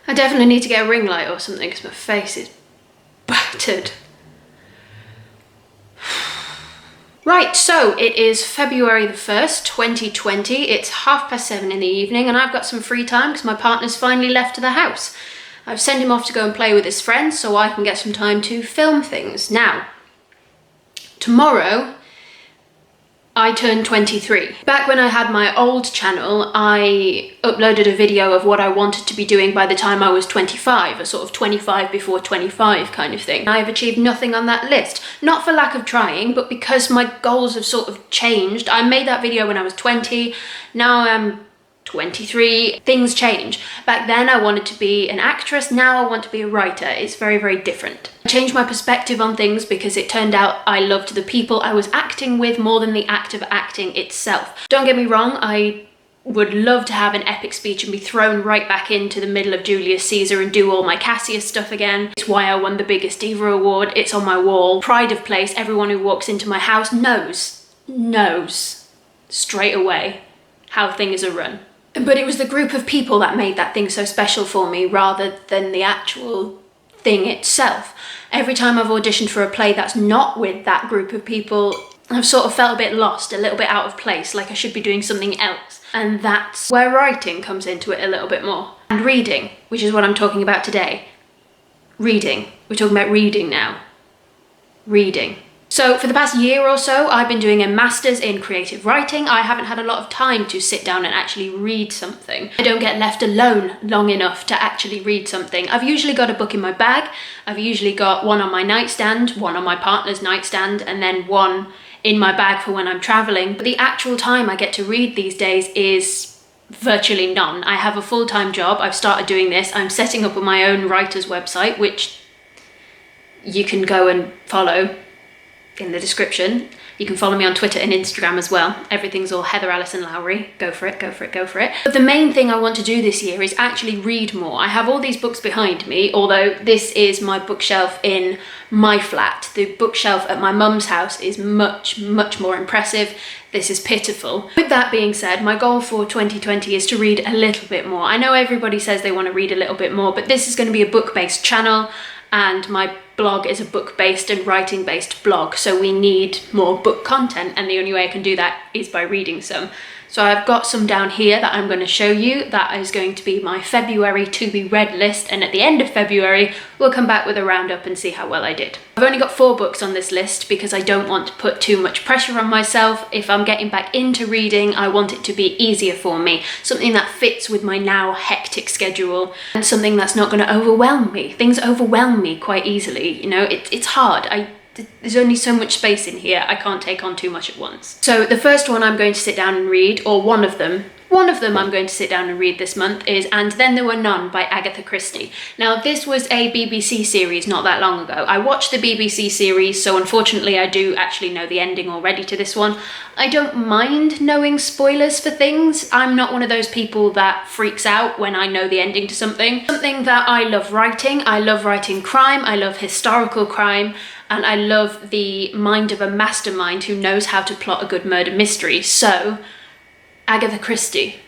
I definitely need to get a ring light or something because my face is battered. Right, so it is February the 1st, 2020. It's 7:30 in the evening and I've got some free time because my partner's finally left the house. I've sent him off to go and play with his friends so I can get some time to film things. Now, tomorrow, I turned 23. Back when I had my old channel, I uploaded a video of what I wanted to be doing by the time I was 25, a sort of 25 before 25 kind of thing. I've achieved nothing on that list. Not for lack of trying, but because my goals have sort of changed. I made that video when I was 20, now I'm 23, things change. Back then I wanted to be an actress, now I want to be a writer. It's very, very different. I changed my perspective on things because it turned out I loved the people I was acting with more than the act of acting itself. Don't get me wrong, I would love to have an epic speech and be thrown right back into the middle of Julius Caesar and do all my Cassius stuff again. It's why I won the biggest diva award, it's on my wall. Pride of place, everyone who walks into my house knows straight away how things are run. But it was the group of people that made that thing so special for me rather than the actual thing itself. Every time I've auditioned for a play that's not with that group of people, I've sort of felt a bit lost, a little bit out of place, like I should be doing something else. And that's where writing comes into it a little bit more. And reading, which is what I'm talking about today. Reading. We're talking about reading now. Reading. So for the past year or so, I've been doing a master's in creative writing. I haven't had a lot of time to sit down and actually read something. I don't get left alone long enough to actually read something. I've usually got a book in my bag. I've usually got one on my nightstand, one on my partner's nightstand, and then one in my bag for when I'm traveling. But the actual time I get to read these days is virtually none. I have a full-time job. I've started doing this. I'm setting up my own writer's website, which you can go and follow in the description. You can follow me on Twitter and Instagram as well. Everything's all Heather Alison Lowry. Go for it, go for it, go for it. But the main thing I want to do this year is actually read more. I have all these books behind me, although this is my bookshelf in my flat. The bookshelf at my mum's house is much, much more impressive. This is pitiful. With that being said, my goal for 2020 is to read a little bit more. I know everybody says they want to read a little bit more, but this is going to be a book-based channel and my blog is a book-based and writing-based blog, so we need more book content, and the only way I can do that is by reading some. So I've got some down here that I'm going to show you. That is going to be my February to be read list, and at the end of February we'll come back with a roundup and see how well I did. I've only got 4 books on this list because I don't want to put too much pressure on myself. If I'm getting back into reading, I want it to be easier for me, something that fits with my now hectic schedule and something that's not going to overwhelm me. Things overwhelm me quite easily, you know, it's hard. There's only so much space in here. I can't take on too much at once. So the first one I'm going to sit down and read, or one of them I'm going to sit down and read this month is And Then There Were None by Agatha Christie. Now this was a BBC series not that long ago. I watched the BBC series, so unfortunately I do actually know the ending already to this one. I don't mind knowing spoilers for things. I'm not one of those people that freaks out when I know the ending to something. Something that I love writing crime, I love historical crime, and I love the mind of a mastermind who knows how to plot a good murder mystery. So, Agatha Christie.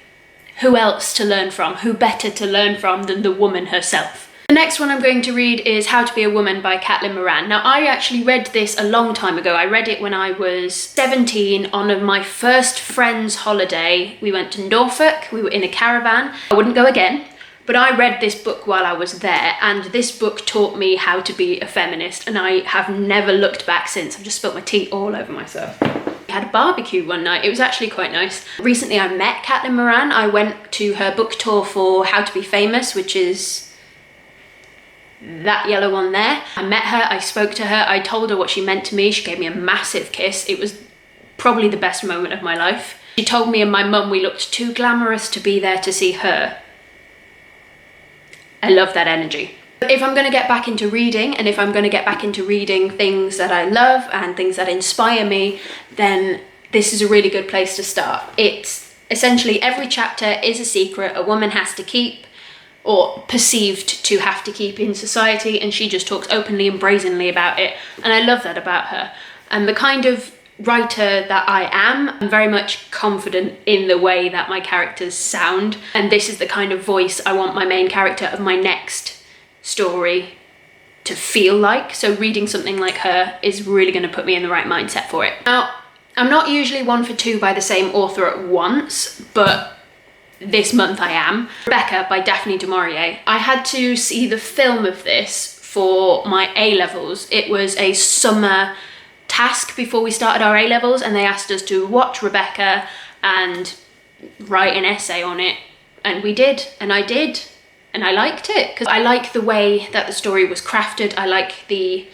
Who else to learn from? Who better to learn from than the woman herself? The next one I'm going to read is How to Be a Woman by Caitlin Moran. Now, I actually read this a long time ago. I read it when I was 17 on my first friend's holiday. We went to Norfolk, we were in a caravan. I wouldn't go again. But I read this book while I was there, and this book taught me how to be a feminist, and I have never looked back since. I've just spilled my tea all over myself. We had a barbecue one night. It was actually quite nice. Recently I met Caitlin Moran. I went to her book tour for How to Be Famous, which is that yellow one there. I met her, I spoke to her, I told her what she meant to me. She gave me a massive kiss. It was probably the best moment of my life. She told me and my mum we looked too glamorous to be there to see her. I love that energy. If I'm going to get back into reading, and if I'm going to get back into reading things that I love and things that inspire me, then this is a really good place to start. It's essentially every chapter is a secret a woman has to keep, or perceived to have to keep in society, and she just talks openly and brazenly about it, and I love that about her. And the kind of writer that I am. I'm very much confident in the way that my characters sound, and this is the kind of voice I want my main character of my next story to feel like. So reading something like her is really going to put me in the right mindset for it. Now, I'm not usually one for two by the same author at once, but this month I am. Rebecca by Daphne du Maurier. I had to see the film of this for my A-levels. It was a summer task before we started our A-levels, and they asked us to watch Rebecca and write an essay on it, and we did, and I did, and I liked it because I like the way that the story was crafted. I like the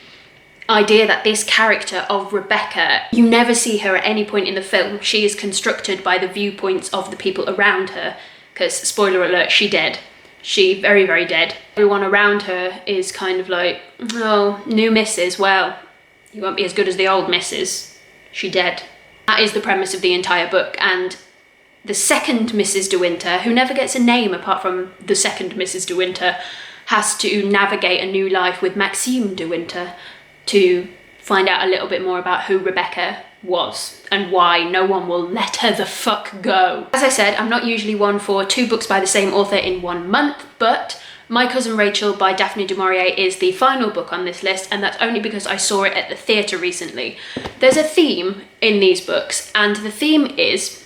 idea that this character of Rebecca, you never see her at any point in the film. She is constructed by the viewpoints of the people around her, because spoiler alert, she dead. She very, very dead. Everyone around her is kind of like, oh, new missus, well, you won't be as good as the old missus. She dead. That is the premise of the entire book, and the second Mrs. De Winter, who never gets a name apart from the second Mrs. De Winter, has to navigate a new life with Maxime De Winter to find out a little bit more about who Rebecca was and why no one will let her the fuck go. As I said, I'm not usually one for 2 books by the same author in 1 month, but My Cousin Rachel by Daphne du Maurier is the final book on this list, and that's only because I saw it at the theatre recently. There's a theme in these books, and the theme is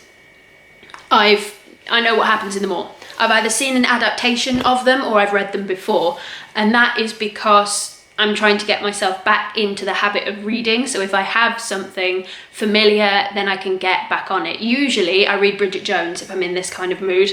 I know what happens in them all. I've either seen an adaptation of them or I've read them before, and that is because I'm trying to get myself back into the habit of reading. So if I have something familiar, then I can get back on it. Usually I read Bridget Jones if I'm in this kind of mood,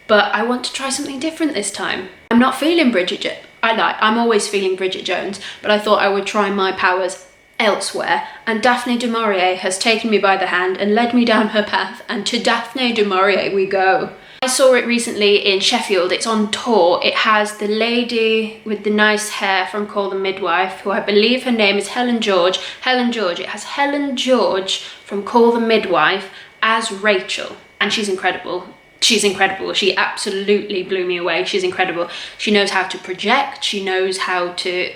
but I want to try something different this time. I'm not feeling Bridget Jones. I'm always feeling Bridget Jones, but I thought I would try my powers elsewhere, and Daphne du Maurier has taken me by the hand and led me down her path, and to Daphne du Maurier we go. I saw it recently in Sheffield. It's on tour. It has the lady with the nice hair from Call the Midwife, who I believe her name is Helen George. It has Helen George from Call the Midwife as Rachel, and she's incredible. She's incredible. She absolutely blew me away. She's incredible. She knows how to project. She knows how to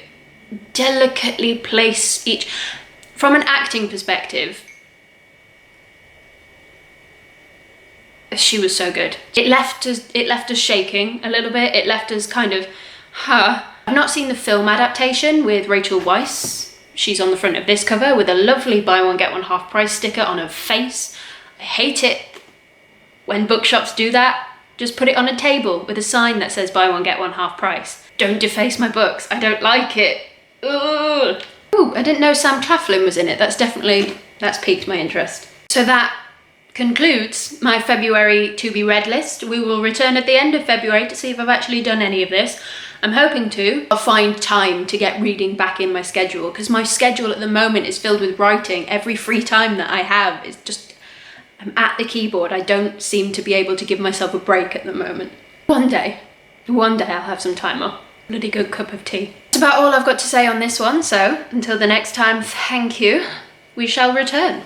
delicately place each. From an acting perspective, she was so good. It left us shaking a little bit. It left us kind of, huh. I've not seen the film adaptation with Rachel Weisz. She's on the front of this cover with a lovely buy one get one half price sticker on her face. I hate it when bookshops do that. Just put it on a table with a sign that says buy one get one half price. Don't deface my books. I don't like it. Ugh. Ooh, I didn't know Sam Claflin was in it. That's piqued my interest. So that concludes my February to be read list. We will return at the end of February to see if I've actually done any of this. I'm hoping to. I'll find time to get reading back in my schedule, because my schedule at the moment is filled with writing. Every free time that I have is just, I'm at the keyboard. I don't seem to be able to give myself a break at the moment. One day I'll have some time off. Bloody good cup of tea. That's about all I've got to say on this one, so until the next time, thank you. We shall return.